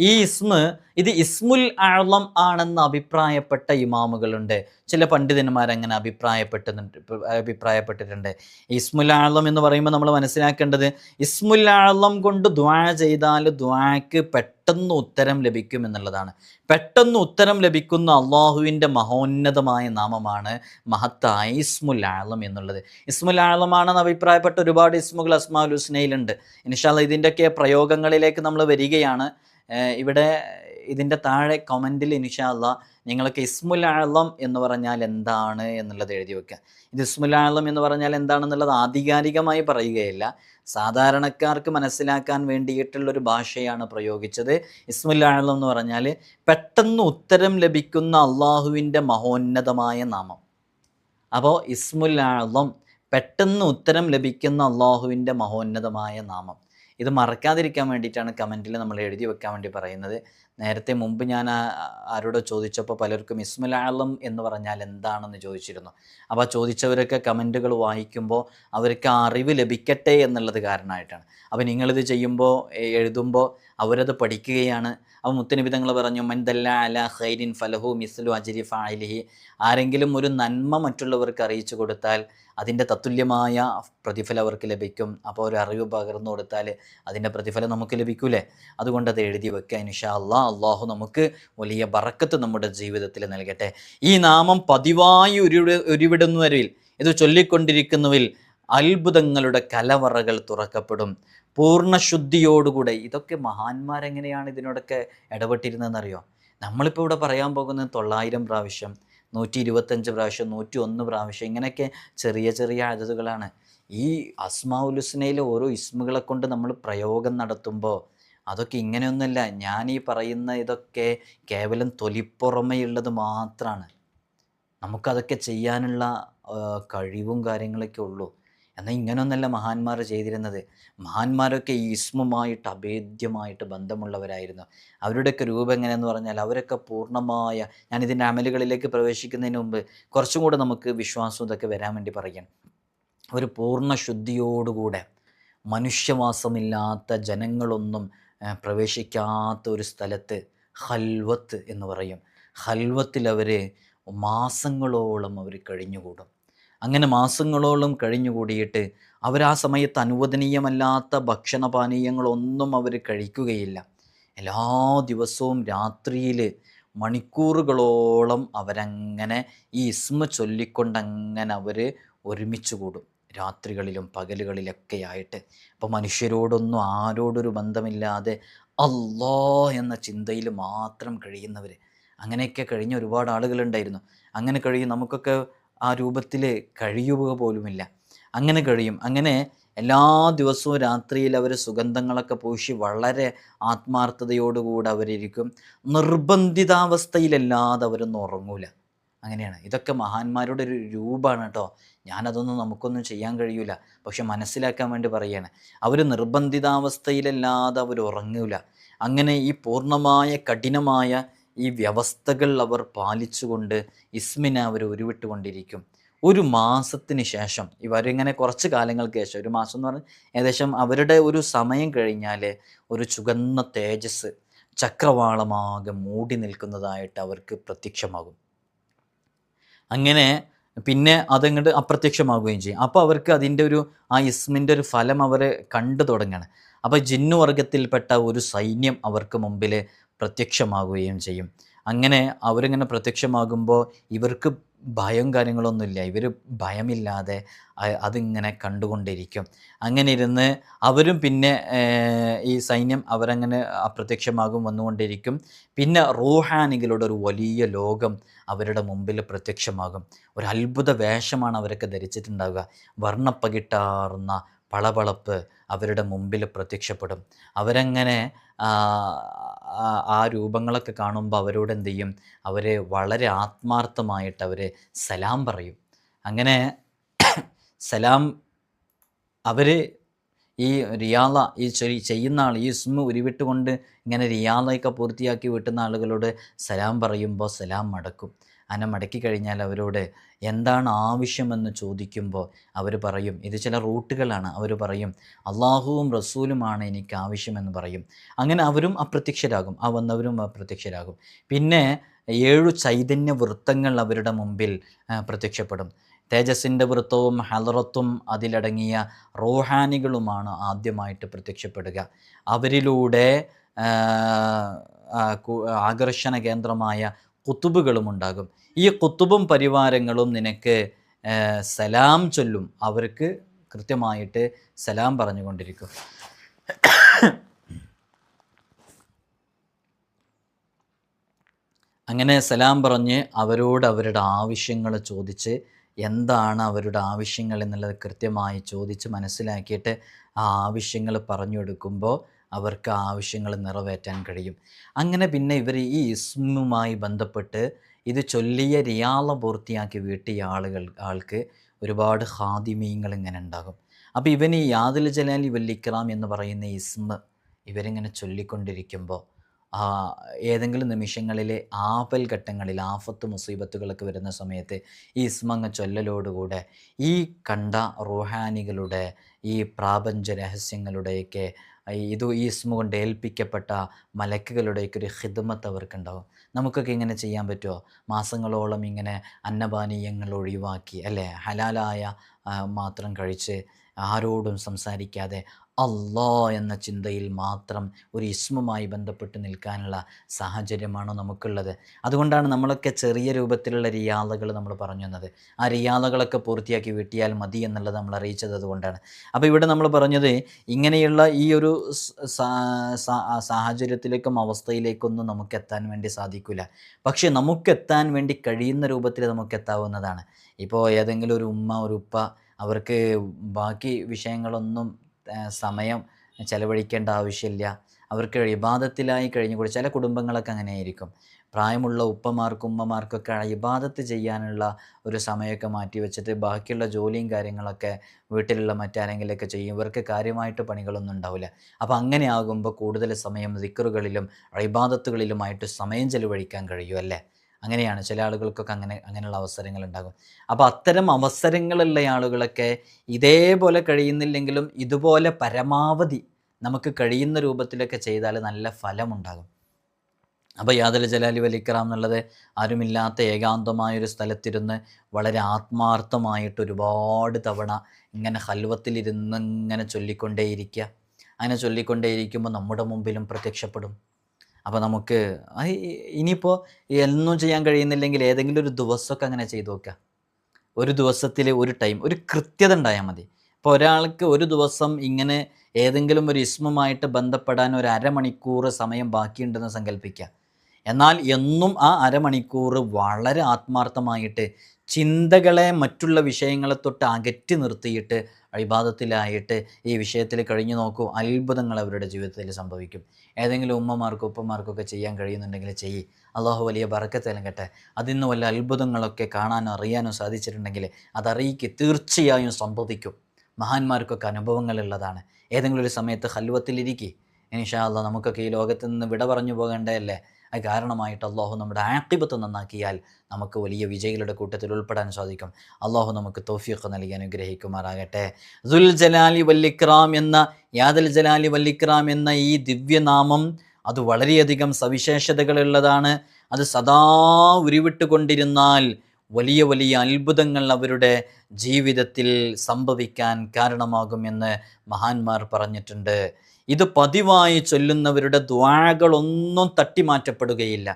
ഈ ഇസ്മ ഇത് ഇസ്മുൽ അഅ്ളം ആണെന്ന് അഭിപ്രായപ്പെട്ട ഇമാമുകളുണ്ട്. ചില പണ്ഡിതന്മാരങ്ങനെ അഭിപ്രായപ്പെട്ടിട്ടുണ്ട്. ഇസ്മുൽ അഅ്ളം എന്ന് പറയുമ്പോൾ നമ്മൾ മനസ്സിലാക്കേണ്ടത്, ഇസ്മുൽ അഅ്ളം കൊണ്ട് ദുആ ചെയ്താൽ ദുആക്ക് പെട്ടെന്ന് ഉത്തരം ലഭിക്കും എന്നുള്ളതാണ്. പെട്ടെന്ന് ഉത്തരം ലഭിക്കുന്ന അള്ളാഹുവിൻ്റെ മഹോന്നതമായ നാമമാണ് മഹത്തായ ഇസ്മുൽ അഅ്ളം എന്നുള്ളത്. ഇസ്മുൽ അഅ്ലമാണെന്ന് അഭിപ്രായപ്പെട്ട ഒരുപാട് ഇസ്മുകൾ അസ്മാഉൽ ഹുസ്നയിലുണ്ട്. ഇൻഷാ അല്ലാഹ് ഇതിൻ്റെയൊക്കെ പ്രയോഗങ്ങളിലേക്ക് നമ്മൾ വരികയാണ്. ഇവിടെ ഇതിൻ്റെ താഴെ കമൻറ്റിൽ ഇൻഷാ അല്ലാഹ് നിങ്ങൾക്ക് ഇസ്മുൽ അഅ്ളം എന്ന് പറഞ്ഞാൽ എന്താണ് എന്നുള്ളത് എഴുതി വെക്കുക. ഇത് ഇസ്മുൽ അഅ്ളം എന്ന് പറഞ്ഞാൽ എന്താണെന്നുള്ളത് ആധികാരികമായി പറയുകയില്ല, സാധാരണക്കാർക്ക് മനസ്സിലാക്കാൻ വേണ്ടിയിട്ടുള്ളൊരു ഭാഷയാണ് പ്രയോഗിച്ചത്. ഇസ്മുൽ അഅ്ളം എന്ന് പറഞ്ഞാൽ പെട്ടെന്ന് ഉത്തരം ലഭിക്കുന്ന അള്ളാഹുവിൻ്റെ മഹോന്നതമായ നാമം. അപ്പോൾ ഇസ്മുൽ അഅ്ളം പെട്ടെന്ന് ഉത്തരം ലഭിക്കുന്ന അള്ളാഹുവിൻ്റെ മഹോന്നതമായ നാമം. ഇത് മറക്കാതിരിക്കാൻ വേണ്ടിയിട്ടാണ് കമൻറ്റിൽ നമ്മൾ എഴുതി വെക്കാൻ വേണ്ടി പറയുന്നത്. നേരത്തെ മുമ്പ് ഞാൻ ആരോട് ചോദിച്ചപ്പോൾ പലർക്കും ഇസ്മുൽ അഅ്ളം എന്ന് പറഞ്ഞാൽ എന്താണെന്ന് ചോദിച്ചിരുന്നു. അപ്പോൾ ചോദിച്ചവരൊക്കെ കമൻറ്റുകൾ വായിക്കുമ്പോൾ അവർക്ക് ആ അറിവ് ലഭിക്കട്ടെ എന്നുള്ളത് കാരണമായിട്ടാണ്. അപ്പോൾ നിങ്ങളിത് ചെയ്യുമ്പോൾ, എഴുതുമ്പോൾ അവരത് പഠിക്കുകയാണ്. അപ്പോൾ മുത്തനബി തങ്ങൾ പറഞ്ഞു, മൻ ദല്ല അലാ ഖൈരിൻ ഫലഹു മിസ്ലു അജ്രി ഫാഇലിഹി. ആരെങ്കിലും ഒരു നന്മ മറ്റുള്ളവർക്ക് അറിയിച്ചു കൊടുത്താൽ അതിൻ്റെ തത്തുല്യമായ പ്രതിഫലം അവർക്ക് ലഭിക്കും. അപ്പോൾ ഒരു അറിവ് പകർന്നു കൊടുത്താൽ അതിൻ്റെ പ്രതിഫലം നമുക്ക് ലഭിക്കൂലേ? അതുകൊണ്ട് അത് എഴുതി വെക്കുക ഇൻഷാ അല്ലാഹ്. അള്ളാഹു നമുക്ക് വലിയ ബറക്കത്ത് നമ്മുടെ ജീവിതത്തിൽ നൽകട്ടെ. ഈ നാമം പതിവായി ഉരുവിടുന്നവരിൽ, ഇത് ചൊല്ലിക്കൊണ്ടിരിക്കുന്നവരിൽ അത്ഭുതങ്ങളുടെ കലവറകൾ തുറക്കപ്പെടും പൂർണ്ണശുദ്ധിയോടുകൂടെ. ഇതൊക്കെ മഹാന്മാരെങ്ങനെയാണ് ഇതിനോടൊക്കെ ഇടപെട്ടിരുന്നതെന്നറിയോ? നമ്മളിപ്പോൾ ഇവിടെ പറയാൻ പോകുന്നത് 900 പ്രാവശ്യം, 125 പ്രാവശ്യം, 101 പ്രാവശ്യം, ഇങ്ങനെയൊക്കെ ചെറിയ ചെറിയ അദദുകളാണ്. ഈ അസ്മാഉൽ ഹുസ്നയിലെ ഓരോ ഇസ്മുകളെ കൊണ്ട് നമ്മൾ പ്രയോഗം നടത്തുമ്പോൾ അതൊക്കെ ഇങ്ങനെയൊന്നുമല്ല. ഞാൻ ഈ പറയുന്ന ഇതൊക്കെ കേവലം തൊലിപ്പുറമെയുള്ളത് മാത്രമാണ്. നമുക്കതൊക്കെ ചെയ്യാനുള്ള കഴിവും കാര്യങ്ങളൊക്കെ ഉള്ളൂ. എന്നാൽ ഇങ്ങനെയൊന്നല്ല മഹാന്മാർ ചെയ്തിരുന്നത്. മഹാന്മാരൊക്കെ ഈ ഇസ്മുമായിട്ട് അഭേദ്യമായിട്ട് ബന്ധമുള്ളവരായിരുന്നു. അവരുടെയൊക്കെ രൂപം എങ്ങനെയെന്ന് പറഞ്ഞാൽ അവരൊക്കെ പൂർണ്ണമായ, ഞാനിതിൻ്റെ അമലുകളിലേക്ക് പ്രവേശിക്കുന്നതിന് മുമ്പ് കുറച്ചും കൂടെ നമുക്ക് വിശ്വാസം ഇതൊക്കെ വരാൻ വേണ്ടി പറയാൻ, അവർ പൂർണ്ണ ശുദ്ധിയോടുകൂടെ മനുഷ്യവാസമില്ലാത്ത ജനങ്ങളൊന്നും പ്രവേശിക്കാത്ത ഒരു സ്ഥലത്ത് ഹൽവത്ത് എന്ന് പറയും, ഹൽവത്തിൽ അവർ മാസങ്ങളോളം അവർ കഴിഞ്ഞുകൂടും. അങ്ങനെ മാസങ്ങളോളം കഴിഞ്ഞുകൂടിയിട്ട് അവർ ആ സമയത്ത് അനുവദനീയമല്ലാത്ത ഭക്ഷണപാനീയങ്ങളൊന്നും അവർ കഴിക്കുകയില്ല. എല്ലാ ദിവസവും രാത്രിയിൽ മണിക്കൂറുകളോളം അവരങ്ങനെ ഈ ഇസ്മ ചൊല്ലിക്കൊണ്ടങ്ങനെ അവർ ഒരുമിച്ച് കൂടും, രാത്രികളിലും പകലുകളിലൊക്കെ ആയിട്ട്. അപ്പോൾ മനുഷ്യരോടൊന്നും ആരോടൊരു ബന്ധമില്ലാതെ അല്ലാ എന്ന ചിന്തയിൽ മാത്രം കഴിയുന്നവർ, അങ്ങനെയൊക്കെ കഴിഞ്ഞ ഒരുപാട് ആളുകളുണ്ടായിരുന്നു. അങ്ങനെ കഴിയും, നമുക്കൊക്കെ ആ രൂപത്തിൽ കഴിയുക പോലുമില്ല. അങ്ങനെ കഴിയും. അങ്ങനെ എല്ലാ ദിവസവും രാത്രിയിൽ അവർ സുഗന്ധങ്ങളൊക്കെ പൂശി വളരെ ആത്മാർത്ഥതയോടുകൂടി അവരിരിക്കും. നിർബന്ധിതാവസ്ഥയിലല്ലാതെ അവരൊന്നും ഉറങ്ങൂല. അങ്ങനെയാണ്. ഇതൊക്കെ മഹാന്മാരുടെ ഒരു രൂപമാണ് കേട്ടോ. ഞാനതൊന്നും നമുക്കൊന്നും ചെയ്യാൻ കഴിയൂല. പക്ഷെ മനസ്സിലാക്കാൻ വേണ്ടി പറയുകയാണ്. അവർ നിർബന്ധിതാവസ്ഥയിലല്ലാതെ അവർ ഉറങ്ങൂല. അങ്ങനെ ഈ പൂർണ്ണമായ കഠിനമായ ഈ വ്യവസ്ഥകൾ അവർ പാലിച്ചുകൊണ്ട് ഇസ്മിനെ അവർ ഉരുവിട്ടുകൊണ്ടിരിക്കും. ഒരു മാസത്തിന് ശേഷം ഇവരിങ്ങനെ കുറച്ച് കാലങ്ങൾക്ക് ശേഷം, ഒരു മാസം എന്ന് പറഞ്ഞാൽ ഏകദേശം അവരുടെ ഒരു സമയം കഴിഞ്ഞാൽ ഒരു ചുവന്ന തേജസ് ചക്രവാളമാകെ മൂടി നിൽക്കുന്നതായിട്ട് അവർക്ക് പ്രത്യക്ഷമാകും. അങ്ങനെ പിന്നെ അതങ്ങോട്ട് അപ്രത്യക്ഷമാകുകയും ചെയ്യും. അപ്പോൾ അവർക്ക് അതിൻ്റെ ഒരു ആ ഇസ്മിൻ്റെ ഒരു ഫലം അവർ കണ്ടു തുടങ്ങുകയാണ്. അപ്പോൾ ജിന്നു വർഗത്തിൽപ്പെട്ട ഒരു സൈന്യം അവർക്ക് മുമ്പിൽ പ്രത്യക്ഷമാകുകയും ചെയ്യും. അങ്ങനെ അവരിങ്ങനെ പ്രത്യക്ഷമാകുമ്പോൾ ഇവർക്ക് ഭയം കാര്യങ്ങളൊന്നുമില്ല. ഇവർ ഭയമില്ലാതെ അതിങ്ങനെ കണ്ടുകൊണ്ടിരിക്കും. അങ്ങനെ ഇരുന്ന് അവരും പിന്നെ ഈ സൈന്യം അവരങ്ങനെ അപ്രത്യക്ഷമാകും വന്നുകൊണ്ടിരിക്കും. പിന്നെ റൂഹാനികളുടെ ഒരു വലിയ ലോകം അവരുടെ മുമ്പിൽ പ്രത്യക്ഷമാകും. ഒരു അത്ഭുത വേഷമാണ് അവരൊക്കെ ധരിച്ചിട്ടുണ്ടാവുക. വർണ്ണപ്പകിട്ടാർന്ന പളപളപ്പ് അവരുടെ മുമ്പിൽ പ്രത്യക്ഷപ്പെടും. അവരങ്ങനെ ആ രൂപങ്ങളൊക്കെ കാണുമ്പോൾ അവരോട് എന്ത് ചെയ്യും? അവർ വളരെ ആത്മാർത്ഥമായിട്ട് അവർ സലാം പറയും. അങ്ങനെ സലാം അവർ ഈ റിയാള ഈ ചെയ്യുന്ന ആൾ, ഈ ഇസ്മ ഉരുവിട്ടുകൊണ്ട് ഇങ്ങനെ റിയാളയൊക്കെ പൂർത്തിയാക്കി വീട്ടുന്ന ആളുകളോട് സലാം പറയുമ്പോൾ സലാം മടക്കും. അങ്ങനെ മടക്കി കഴിഞ്ഞാൽ അവരോട് എന്താണ് ആവശ്യമെന്ന് ചോദിക്കുമ്പോൾ അവർ പറയും, ഇത് ചില റൂട്ടുകളാണ്, അവർ പറയും അള്ളാഹുവും റസൂലുമാണ് എനിക്ക് ആവശ്യമെന്ന് പറയും. അങ്ങനെ അവരും അപ്രത്യക്ഷരാകും, ആ വന്നവരും അപ്രത്യക്ഷരാകും. പിന്നെ 7 ചൈതന്യ വൃത്തങ്ങൾ അവരുടെ മുമ്പിൽ പ്രത്യക്ഷപ്പെടും. തേജസ്സിൻ്റെ വൃത്തവും ഹലറത്തും അതിലടങ്ങിയ റൂഹാനികളുമാണ് ആദ്യമായിട്ട് പ്രത്യക്ഷപ്പെടുക. അവരിലൂടെ ആകർഷണ കേന്ദ്രമായ കുത്തുബുകളും ഉണ്ടാകും. ഈ കുത്തുബും പരിവാരങ്ങളും നിനക്ക് സലാം ചൊല്ലും. അവർക്ക് കൃത്യമായിട്ട് സലാം പറഞ്ഞുകൊണ്ടിരിക്കും. അങ്ങനെ സലാം പറഞ്ഞ് അവരോട് അവരുടെ ആവശ്യങ്ങൾ ചോദിച്ച്, എന്താണ് അവരുടെ ആവശ്യങ്ങൾ എന്നുള്ളത് കൃത്യമായി ചോദിച്ച് മനസ്സിലാക്കിയിട്ട് ആ ആവശ്യങ്ങൾ പറഞ്ഞു കൊടുക്കുമ്പോൾ അവർക്ക് ആവശ്യങ്ങൾ നിറവേറ്റാൻ കഴിയും. അങ്ങനെ പിന്നെ ഇവർ ഈ ഇസ്മുമായി ബന്ധപ്പെട്ട് ഇത് ചൊല്ലിയ റിയാള പൂർത്തിയാക്കി വീട്ടിയ ആൾക്ക് ഒരുപാട് ഖാദിമീങ്ങൾ ഇങ്ങനെ ഉണ്ടാകും. അപ്പോൾ ഇവന് ഈ യാദുൽ ജലാലി വല്ലിക്റാം എന്ന് പറയുന്ന ഇസ്മ ഇവരിങ്ങനെ ചൊല്ലിക്കൊണ്ടിരിക്കുമ്പോൾ ഏതെങ്കിലും നിമിഷങ്ങളിൽ ആപൽ ഘട്ടങ്ങളിൽ ആഫത്ത് മുസീബത്തുകളൊക്കെ വരുന്ന സമയത്ത് ഈ ഇസ്മങ്ങ ചൊല്ലലോടുകൂടെ ഈ കണ്ട റൂഹാനികളുടെ ഈ പ്രാപഞ്ച രഹസ്യങ്ങളുടെയൊക്കെ ഈ ഇസ്മ കൊണ്ട് ഏൽപ്പിക്കപ്പെട്ട മലക്കുകളുടെയൊക്കെ ഒരു ഖിദ്മത്ത് അവർക്കുണ്ടാവും. നമുക്കൊക്കെ ഇങ്ങനെ ചെയ്യാൻ പറ്റുമോ? മാസങ്ങളോളം ഇങ്ങനെ അന്നപാനീയങ്ങൾ ഒഴിവാക്കി അല്ലേ, ഹലാലായ മാത്രം കഴിച്ച് ആരോടും സംസാരിക്കാതെ അള്ളാ എന്ന ചിന്തയിൽ മാത്രം ഒരു ഇസ്മുമായി ബന്ധപ്പെട്ട് നിൽക്കാനുള്ള സാഹചര്യമാണോ നമുക്കുള്ളത്? അതുകൊണ്ടാണ് നമ്മളൊക്കെ ചെറിയ രൂപത്തിലുള്ള റിയാദകൾ നമ്മൾ പറഞ്ഞു തന്നത്. ആ റിയാദകളൊക്കെ പൂർത്തിയാക്കി വീട്ടിയാൽ മതി എന്നുള്ളത് നമ്മൾ അറിയിച്ചത് അതുകൊണ്ടാണ്. അപ്പോൾ ഇവിടെ നമ്മൾ പറഞ്ഞത് ഇങ്ങനെയുള്ള ഈ ഒരു സാഹചര്യത്തിലേക്കും അവസ്ഥയിലേക്കൊന്നും നമുക്കെത്താൻ വേണ്ടി സാധിക്കില്ല. പക്ഷേ നമുക്കെത്താൻ വേണ്ടി കഴിയുന്ന രൂപത്തിൽ നമുക്കെത്താവുന്നതാണ്. ഇപ്പോൾ ഏതെങ്കിലും ഒരു ഉമ്മ ഒരു ഉപ്പ അവർക്ക് ബാക്കി വിഷയങ്ങളൊന്നും സമയം ചെലവഴിക്കേണ്ട ആവശ്യമില്ല, അവർക്ക് ഇബാദത്തിലായി കഴിഞ്ഞുകൂടി. ചില കുടുംബങ്ങളൊക്കെ അങ്ങനെ ആയിരിക്കും. പ്രായമുള്ള ഉപ്പമാർക്കും ഉമ്മമാർക്കൊക്കെ ഇബാദത്ത് ചെയ്യാനുള്ള ഒരു സമയമൊക്കെ മാറ്റി വെച്ചിട്ട് ബാക്കിയുള്ള ജോലിയും കാര്യങ്ങളൊക്കെ വീട്ടിലുള്ള മറ്റാരെങ്കിലുമൊക്കെ ചെയ്യും. ഇവർക്ക് കാര്യമായിട്ട് പണികളൊന്നും ഉണ്ടാവില്ല. അപ്പോൾ അങ്ങനെ ആകുമ്പോൾ കൂടുതൽ സമയം ദിക്റുകളിലും ഇബാദത്തുകളിലുമായിട്ട് സമയം ചെലവഴിക്കാൻ കഴിയും അല്ലേ? അങ്ങനെയാണ് ചില ആളുകൾക്കൊക്കെ അങ്ങനെയുള്ള അവസരങ്ങൾ ഉണ്ടാകും. അപ്പോൾ അത്തരം അവസരങ്ങളുള്ള ആളുകളൊക്കെ ഇതേപോലെ കഴിയുന്നില്ലെങ്കിലും ഇതുപോലെ പരമാവധി നമുക്ക് കഴിയുന്ന രൂപത്തിലൊക്കെ ചെയ്താൽ നല്ല ഫലമുണ്ടാകും. അപ്പോൾ യാദുൽ ജലാലി വല്ലിക്റാം എന്നുള്ളത് ആരുമില്ലാത്ത ഏകാന്തമായൊരു സ്ഥലത്തിരുന്ന് വളരെ ആത്മാർത്ഥമായിട്ട് ഒരുപാട് തവണ ഇങ്ങനെ ഹൽവത്തിലിരുന്ന് ഇങ്ങനെ ചൊല്ലിക്കൊണ്ടേയിരിക്കുക. അങ്ങനെ ചൊല്ലിക്കൊണ്ടേയിരിക്കുമ്പോൾ നമ്മുടെ മുമ്പിലും പ്രത്യക്ഷപ്പെടും. അപ്പോൾ നമുക്ക് ഇനിയിപ്പോൾ എന്നും ചെയ്യാൻ കഴിയുന്നില്ലെങ്കിൽ ഏതെങ്കിലും ഒരു ദിവസമൊക്കെ അങ്ങനെ ചെയ്തു നോക്കുക. ഒരു ദിവസത്തിൽ ഒരു ടൈം, ഒരു കൃത്യത ഉണ്ടായാൽ മതി. ഇപ്പോൾ ഒരാൾക്ക് ഒരു ദിവസം ഇങ്ങനെ ഏതെങ്കിലും ഒരു ഇസ്മുമായിട്ട് ബന്ധപ്പെടാൻ ഒരു അരമണിക്കൂർ സമയം ബാക്കിയുണ്ടെന്ന് സങ്കല്പിക്കുക. എന്നാൽ എന്നും ആ അരമണിക്കൂർ വളരെ ആത്മാർത്ഥമായിട്ട് ചിന്തകളെ മറ്റുള്ള വിഷയങ്ങളെ തൊട്ട് അകറ്റി നിർത്തിയിട്ട് ഇബാദത്തിലായിട്ട് ഈ വിഷയത്തിൽ കഴിഞ്ഞു നോക്കൂ, അത്ഭുതങ്ങൾ അവരുടെ ജീവിതത്തിൽ സംഭവിക്കും. ഏതെങ്കിലും ഉമ്മമാർക്കോ ഉപ്പമാർക്കൊക്കെ ചെയ്യാൻ കഴിയുന്നുണ്ടെങ്കിൽ ചെയ്യ്. അള്ളാഹു വലിയ ബറക്കത്ത് നൽകട്ടെ. അതിൽ നിന്ന് വല്ല അത്ഭുതങ്ങളൊക്കെ കാണാനോ അറിയാനോ സാധിച്ചിട്ടുണ്ടെങ്കിൽ അതറിയിക്കുക, തീർച്ചയായും സംഭവിക്കും. മഹാന്മാർക്കൊക്കെ അനുഭവങ്ങളുള്ളതാണ്. ഏതെങ്കിലും ഒരു സമയത്ത് ഖൽവത്തിലിരിക്കുക, ഇൻഷാ അല്ലാഹ് നമുക്കൊക്കെ ഈ ലോകത്ത് നിന്ന് വിട പറഞ്ഞു പോകേണ്ടതല്ലേ. അത് കാരണമായിട്ട് അള്ളാഹു നമ്മുടെ ആഖിബത്ത് നന്നാക്കിയാൽ നമുക്ക് വലിയ വിജയികളുടെ കൂട്ടത്തിൽ ഉൾപ്പെടാൻ സാധിക്കും. അള്ളാഹു നമുക്ക് തൗഫീഖ് നൽകി അനുഗ്രഹിക്കുമാറാകട്ടെ. ദുൽ ജലാലി വല്ലിക്റാം എന്ന യാദൽ ജലാലി വല്ലിക്റാം എന്ന ഈ ദിവ്യനാമം അത് വളരെയധികം സവിശേഷതകളുള്ളതാണ്. അത് സദാ ഉരുവിട്ടുകൊണ്ടിരുന്നാൽ വലിയ വലിയ അത്ഭുതങ്ങൾ അവരുടെ ജീവിതത്തിൽ സംഭവിക്കാൻ കാരണമാകുമെന്ന് മഹാന്മാർ പറഞ്ഞിട്ടുണ്ട്. ഇത് പതിവായി ചൊല്ലുന്നവരുടെ ദ്വാകളൊന്നും തട്ടിമാറ്റപ്പെടുകയില്ല.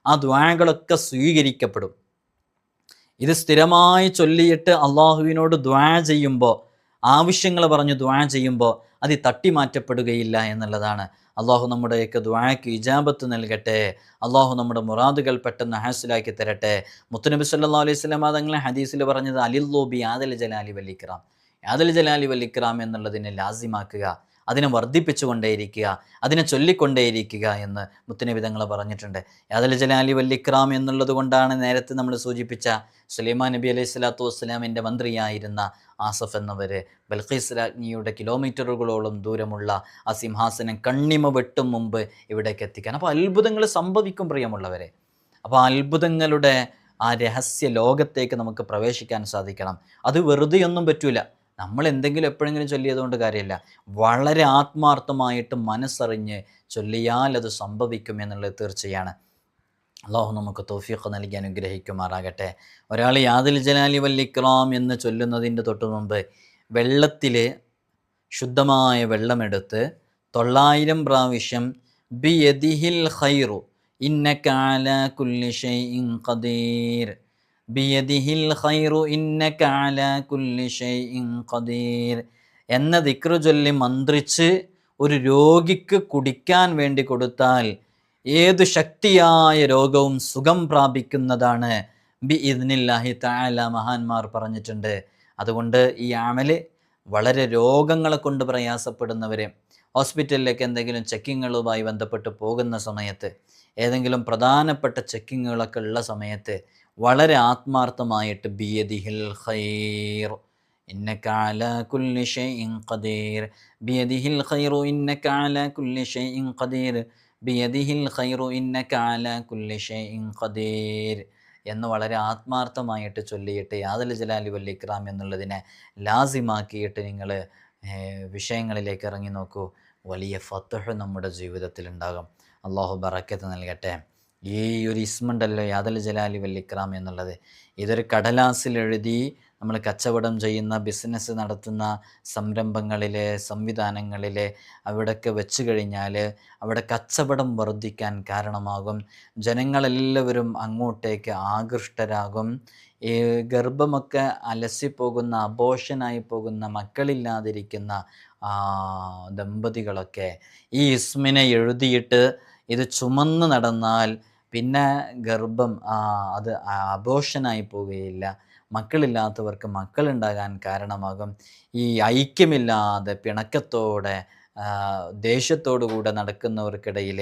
ആ ദ്വാകളൊക്കെ സ്വീകരിക്കപ്പെടും. ഇത് സ്ഥിരമായി ചൊല്ലിയിട്ട് അള്ളാഹുവിനോട് ദ്വാ ചെയ്യുമ്പോൾ, ആവശ്യങ്ങൾ പറഞ്ഞ് ദ്വാ ചെയ്യുമ്പോൾ അത് തട്ടിമാറ്റപ്പെടുകയില്ല എന്നുള്ളതാണ്. അള്ളാഹു നമ്മുടെയൊക്കെ ദ്വായ്ക്ക് ഇജാബത്ത് നൽകട്ടെ. അള്ളാഹു നമ്മുടെ മുറാദുകൾ പെട്ടെന്ന് ഹാസിലാക്കി തരട്ടെ. മുത്തുനബി സല്ലല്ലാഹു അലൈഹി വസല്ലം തങ്ങളെ ഹദീസിൽ പറഞ്ഞത് അലില്ലൂബി യാദൽ ജലാലി വല്ലിക്റാം, യാദൽ ജലാലി വല്ലിക്റാം എന്നുള്ളതിനെ ലാസിമാക്കുക, അതിനെ വർദ്ധിപ്പിച്ചുകൊണ്ടേയിരിക്കുക, അതിനെ ചൊല്ലിക്കൊണ്ടേയിരിക്കുക എന്ന് മുത്തുനബി തങ്ങൾ പറഞ്ഞിട്ടുണ്ട്. യാദൽ ജലാലി വല്ലിക്റാം എന്നുള്ളത് കൊണ്ടാണ് നേരത്തെ നമ്മൾ സൂചിപ്പിച്ച സുലൈമാൻ നബി അലൈഹി സ്വലാത്തു വസ്സലാമിൻ്റെ മന്ത്രിയായിരുന്ന ആസഫ് എന്നവർ ബൽഖീസ് രാജ്ഞിയുടെ കിലോമീറ്ററുകളോളം ദൂരമുള്ള ആ സിംഹാസനം കണ്ണിമ വെട്ടും മുമ്പ് ഇവിടേക്ക് എത്തിക്കാൻ. അപ്പോൾ അത്ഭുതങ്ങൾ സംഭവിക്കും പ്രിയമുള്ളവരെ. അപ്പോൾ ആ അത്ഭുതങ്ങളുടെ ആ രഹസ്യ ലോകത്തേക്ക് നമുക്ക് പ്രവേശിക്കാൻ സാധിക്കണം. അത് വെറുതെയൊന്നും പറ്റൂല. നമ്മൾ എന്തെങ്കിലും എപ്പോഴെങ്കിലും ചൊല്ലിയതുകൊണ്ട് കാര്യമില്ല. വളരെ ആത്മാർത്ഥമായിട്ട് മനസ്സറിഞ്ഞ് ചൊല്ലിയാൽ അത് സംഭവിക്കും എന്നുള്ളത് തീർച്ചയാണ്. അള്ളാഹു നമുക്ക് തൗഫീഖ് നൽകി അനുഗ്രഹിക്കുമാറാകട്ടെ. ഒരാൾ യാദൽ ജലാലി വല്ലിക്റാം എന്ന് ചൊല്ലുന്നതിൻ്റെ തൊട്ട് മുമ്പ് വെള്ളത്തിൽ ശുദ്ധമായ വെള്ളമെടുത്ത് 900 പ്രാവശ്യം ബിയദിഹിൽ ഖൈറു ഇന്നക അലാ കുല്ലി ഷൈഇൻ ഖദീർ, ബിയദിഹിൽ ഖൈറു ഇന്നക അലാ കുല്ലി ഷൈഇൻ ഖദീർ എന്ന ദിക്റ് ചൊല്ലി മന്ത്രിച്ച് ഒരു രോഗിക്ക് കുടിക്കാൻ വേണ്ടി കൊടുത്താൽ ഏതു ശക്തിയായ രോഗവും സുഖം പ്രാപിക്കുന്നതാണ് ബി ഇദ്നില്ലാഹി തആല മഹാന്മാർ പറഞ്ഞിട്ടുണ്ട്. അതുകൊണ്ട് ഈ അമല് വളരെ രോഗങ്ങളെ കൊണ്ട് പ്രയാസപ്പെടുന്നവരെ ഹോസ്പിറ്റലിലേക്ക് എന്തെങ്കിലും ചെക്കിങ്ങുകളുമായി ബന്ധപ്പെട്ട് പോകുന്ന സമയത്ത്, ഏതെങ്കിലും പ്രധാനപ്പെട്ട ചെക്കിങ്ങുകളൊക്കെ ഉള്ള സമയത്ത് വളരെ ആത്മാർത്ഥമായിട്ട് ബിയദിഹിൽ ഖൈർ ഇന്നക അലാ കുല്ലി ഷൈഇൻ ഖദീർ, ബിയദിഹിൽ ഖൈറു ഇന്നക അലാ കുല്ലി ഷൈഇൻ ഖദീർ, ബിയദിഹിൽ ഖൈറു ഇന്നക അലാ കുല്ലി ഷൈഇൻ ഖദീർ എന്ന് വളരെ ആത്മാർത്ഥമായിട്ട് ചൊല്ലിയിട്ട് യാദൽ ജലാലി വല്ലിക്റാം എന്നുള്ളതിനെ ലാസിമാക്കിയിട്ട് നിങ്ങൾ വിഷയങ്ങളിലേക്ക് ഇറങ്ങി നോക്കൂ. വലിയ ഫത്ഹ് നമ്മുടെ ജീവിതത്തിൽ ഉണ്ടാകും. അള്ളാഹു ബറക്കത്ത് നൽകട്ടെ. ഈ ഒരു ഇസ്മുണ്ടല്ലോ യാദൽ ജലാലി വല്ലിക്റാം എന്നുള്ളത്, ഇതൊരു കടലാസിൽ എഴുതി നമ്മൾ കച്ചവടം ചെയ്യുന്ന, ബിസിനസ് നടത്തുന്ന സംരംഭങ്ങളിലെ, സംവിധാനങ്ങളിലെ അവിടെയൊക്കെ വെച്ച് കഴിഞ്ഞാൽ അവിടെ കച്ചവടം വർദ്ധിക്കാൻ കാരണമാകും. ജനങ്ങളെല്ലാവരും അങ്ങോട്ടേക്ക് ആകൃഷ്ടരാകും. ഈ ഗർഭമൊക്കെ അലസിപ്പോകുന്ന, അബോഷനായി പോകുന്ന, മക്കളില്ലാതിരിക്കുന്ന ദമ്പതികളൊക്കെ ഈ ഇസ്മിനെ എഴുതിയിട്ട് ഇത് ചുമന്ന് നടന്നാൽ പിന്നെ ഗർഭം അത് അബോഷനായി പോവുകയില്ല. മക്കളില്ലാത്തവർക്ക് മക്കളുണ്ടാകാൻ കാരണമാകും. ഈ ഐക്യമില്ലാതെ പിണക്കത്തോടെ ദേഷ്യത്തോടു കൂടെ നടക്കുന്നവർക്കിടയിൽ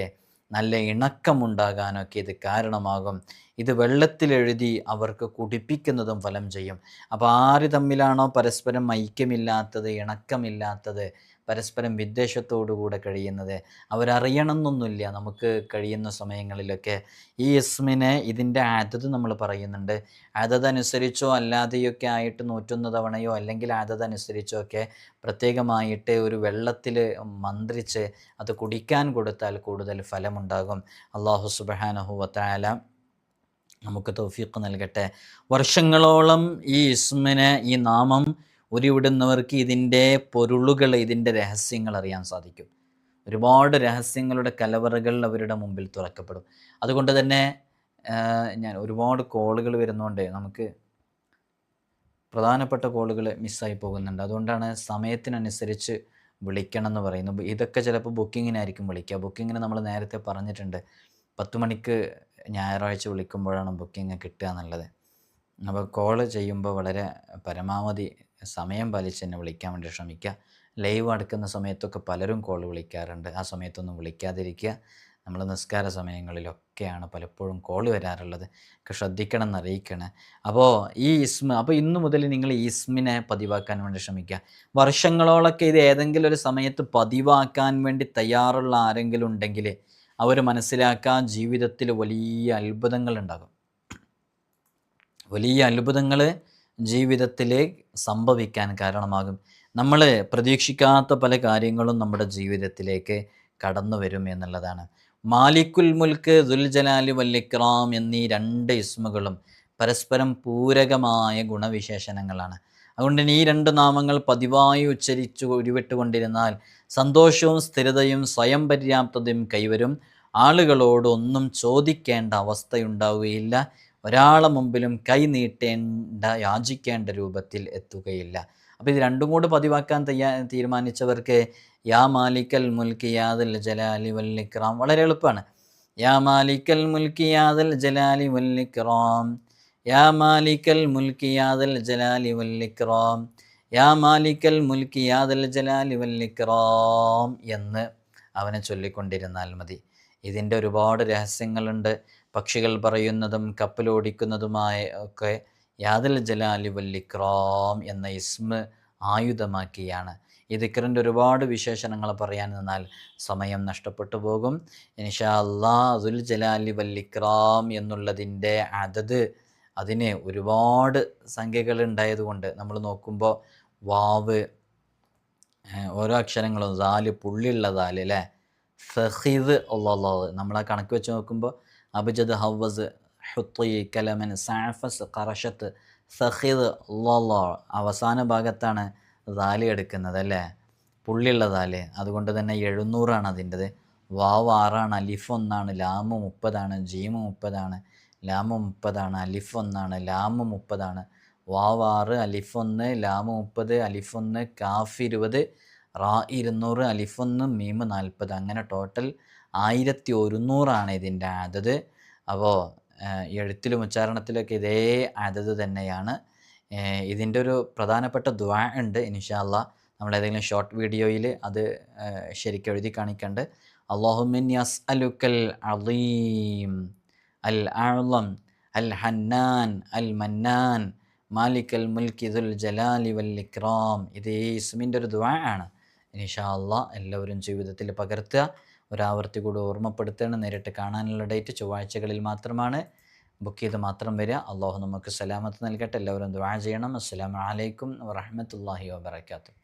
നല്ല ഇണക്കമുണ്ടാകാനൊക്കെ ഇത് കാരണമാകും. ഇത് വെള്ളത്തിലെഴുതി അവർക്ക് കുടിപ്പിക്കുന്നതും ഫലം ചെയ്യും. അപ്പോൾ ആര് തമ്മിലാണോ പരസ്പരം ഐക്യമില്ലാത്തത്, ഇണക്കമില്ലാത്തത്, പരസ്പരം വിദ്വേഷത്തോടുകൂടെ കഴിയുന്നത്, അവരറിയണമെന്നൊന്നുമില്ല. നമുക്ക് കഴിയുന്ന സമയങ്ങളിലൊക്കെ ഈ ഇസ്മിനെ ഇതിൻ്റെ ആദത് നമ്മൾ പറയുന്നുണ്ട്. ആദത് അനുസരിച്ചോ അല്ലാതെയൊക്കെ ആയിട്ട് 101 തവണയോ അല്ലെങ്കിൽ ആദത് അനുസരിച്ചോ ഒക്കെ പ്രത്യേകമായിട്ട് ഒരു വെള്ളത്തിൽ മന്ത്രിച്ച് അത് കുടിക്കാൻ കൊടുത്താൽ കൂടുതൽ ഫലമുണ്ടാകും. അല്ലാഹു സുബ്ഹാനഹു വ തആല നമുക്ക് തൗഫീഖ് നൽകട്ടെ. വർഷങ്ങളോളം ഈ ഇസ്മിനെ, ഈ നാമം ഉരുവിടുന്നവർക്ക് ഇതിൻ്റെ പൊരുളുകൾ, ഇതിൻ്റെ രഹസ്യങ്ങൾ അറിയാൻ സാധിക്കും. ഒരുപാട് രഹസ്യങ്ങളുടെ കലവറകൾ അവരുടെ മുമ്പിൽ തുറക്കപ്പെടും. അതുകൊണ്ട് തന്നെ ഞാൻ ഒരുപാട് കോളുകൾ വരുന്നതുകൊണ്ട് നമുക്ക് പ്രധാനപ്പെട്ട കോളുകൾ മിസ്സായി പോകുന്നുണ്ട്. അതുകൊണ്ടാണ് സമയത്തിനനുസരിച്ച് വിളിക്കണം എന്ന് പറയുന്നത്. ഇതൊക്കെ ചിലപ്പോൾ ബുക്കിങ്ങിനായിരിക്കും വിളിക്കുക. ബുക്കിങ്ങിന് നമ്മൾ നേരത്തെ പറഞ്ഞിട്ടുണ്ട് 10 മണിക്ക് ഞായറാഴ്ച വിളിക്കുമ്പോഴാണ് ബുക്കിംഗ് കിട്ടുക എന്നുള്ളത്. അപ്പോൾ കോള് ചെയ്യുമ്പോൾ വളരെ പരമാവധി സമയം പാലിച്ച് തന്നെ വിളിക്കാൻ വേണ്ടി ശ്രമിക്കുക. ലൈവ് അടുക്കുന്ന സമയത്തൊക്കെ പലരും കോൾ വിളിക്കാറുണ്ട്. ആ സമയത്തൊന്നും വിളിക്കാതിരിക്കുക. നമ്മൾ നിസ്കാര സമയങ്ങളിലൊക്കെയാണ് പലപ്പോഴും കോൾ വരാറുള്ളത്. ഒക്കെ ശ്രദ്ധിക്കണം എന്നറിയിക്കണേ. അപ്പോൾ ഈ അപ്പോൾ ഇന്നു മുതൽ നിങ്ങൾ ഈ ഇസ്മിനെ പതിവാക്കാൻ വേണ്ടി ശ്രമിക്കുക. വർഷങ്ങളോളൊക്കെ ഇത് ഏതെങ്കിലും ഒരു സമയത്ത് പതിവാക്കാൻ വേണ്ടി തയ്യാറുള്ള ആരെങ്കിലും ഉണ്ടെങ്കിൽ അവർ മനസ്സിലാക്കാൻ ജീവിതത്തിൽ വലിയ അത്ഭുതങ്ങൾ ഉണ്ടാകും. വലിയ അത്ഭുതങ്ങൾ ജീവിതത്തിൽ സംഭവിക്കാൻ കാരണമാകും. നമ്മൾ പ്രതീക്ഷിക്കാത്ത പല കാര്യങ്ങളും നമ്മുടെ ജീവിതത്തിലേക്ക് കടന്നു വരും എന്നുള്ളതാണ്. മാലിക്കുൽ മുൽക്ക്, ദുൽ ജലാലി വൽ ഇക്റാം എന്നീ രണ്ട് ഇസ്മുകളും പരസ്പരം പൂരകമായ ഗുണവിശേഷണങ്ങളാണ്. അതുകൊണ്ട് തന്നെ ഈ രണ്ട് നാമങ്ങൾ പതിവായി ഉച്ചരിച്ചു ഉരുവിട്ടുകൊണ്ടിരുന്നാൽ സന്തോഷവും സ്ഥിരതയും സ്വയം പര്യാപ്തതയും കൈവരും. ആളുകളോട് ഒന്നും ചോദിക്കേണ്ട അവസ്ഥയുണ്ടാവുകയില്ല. ഒരാളെ മുമ്പിലും കൈ നീട്ടേണ്ട, യാചിക്കേണ്ട രൂപത്തിൽ എത്തുകയില്ല. അപ്പോൾ ഇത് രണ്ടും കൂടെ പതിവാക്കാൻ തീരുമാനിച്ചവർക്ക് യാ മാലിക്കൽ മുൽക്കി യാദൽ ജലാലി വൽ ഇക്റാം വളരെ എളുപ്പമാണ്. യാ മാലിക്കൽ മുൽക്കി യാദൽ ജലാലി വൽ ഇക്റാം, യാ മാലിക്കൽ മുൽക്കി യാദൽ ജലാലി വൽ ഇക്റാം, യാ മാലിക്കൽ മുൽക്കി യാദൽ ജലാലി വൽ ഇക്റാം എന്ന് അവനെ ചൊല്ലിക്കൊണ്ടിരുന്നാൽ മതി. ഇതിൻ്റെ ഒരുപാട് രഹസ്യങ്ങളുണ്ട്. പക്ഷികൾ പറയുന്നതും കപ്പലോടിക്കുന്നതുമായ ഒക്കെ യാദൽ ജലാലി വൽ ഇക്റാം എന്ന ഇസ്മ ആയുധമാക്കിയാണ്. ഈ ദിക്റിൻ്റെ ഒരുപാട് വിശേഷണങ്ങൾ പറയാൻ നിന്നാൽ സമയം നഷ്ടപ്പെട്ടു പോകും. ഇൻഷാ അല്ലാഹ് ദുൽ ജലാലി വൽ ഇക്റാം എന്നുള്ളതിൻ്റെ അതത്, അതിന് ഒരുപാട് സംഖ്യകൾ ഉണ്ടായതുകൊണ്ട് നമ്മൾ നോക്കുമ്പോൾ വാവ്, ഓരോ അക്ഷരങ്ങളും ദാല്, പുള്ളിയുള്ള ദാല് അല്ലേ, ഫഖീദ് അല്ലാഹ്, നമ്മൾ ആ കണക്ക് വെച്ച് നോക്കുമ്പോൾ അബ്ജദ്, ഹവസ്, ഹുത്തി, കലമൻ, സാഫസ്, ഖറഷത്ത്, സഖീദ് അല്ലാഹ് അവസാന ഭാഗത്താണ് ദാല് എടുക്കുന്നത് അല്ലേ, പുള്ളിയുള്ള ദാല്. അതുകൊണ്ട് തന്നെ 700 അതിൻ്റെത്. വാവ് 6, അലിഫ് 1, ലാമ് 30, ജീമ് 30, ലാമ് 30, അലിഫ് 1, ലാമ് 30, വാവ് 6, അലിഫ് 1, ലാമ് 30, അലിഫ് 1, കാഫ് 20, റാ 200, അലിഫ് 1, മീമ് 40. അങ്ങനെ ടോട്ടൽ 1100 ഇതിൻ്റെ അതത്. അപ്പോൾ എഴുത്തിലും ഉച്ചാരണത്തിലൊക്കെ ഇതേ അതത് തന്നെയാണ്. ഇതിൻ്റെ ഒരു പ്രധാനപ്പെട്ട ദുആ ഉണ്ട്. ഇൻഷാ അല്ലാഹ് നമ്മൾ ഏതെങ്കിലും ഷോർട്ട് വീഡിയോയിൽ അത് ശരിക്കും എഴുതി കാണിക്കണ്ട്. അല്ലാഹുമ്മ അസ്അലുക്കൽ അളീം അൽ അഅ്ളം അൽ ഹന്നാൻ അൽ മന്നാൻ മാലിക്കൽ മുൽക്കി ദുൽ ജലാലി വൽ ഇക്റാം. ഇത് ഈ ഇസ്മിൻ്റെ ഒരു ദുആ ആണ്. ഇൻഷാ അല്ലാഹ് എല്ലാവരും ജീവിതത്തിൽ പകർത്തുക. ഒരാവർത്തി കൂടി ഓർമ്മപ്പെടുത്തുകയാണ്. നേരിട്ട് കാണാനുള്ള ഡേറ്റ് ചൊവ്വാഴ്ചകളിൽ മാത്രമാണ്. ബുക്ക് ചെയ്ത് മാത്രം വരിക. അള്ളാഹു നമുക്ക് സലാമത്ത് നൽകട്ടെ. എല്ലാവരും ദുആ ചെയ്യണം. അസ്സലാമു അലൈക്കും വറഹ്മത്തുള്ളാഹി വബറകാതുഹു.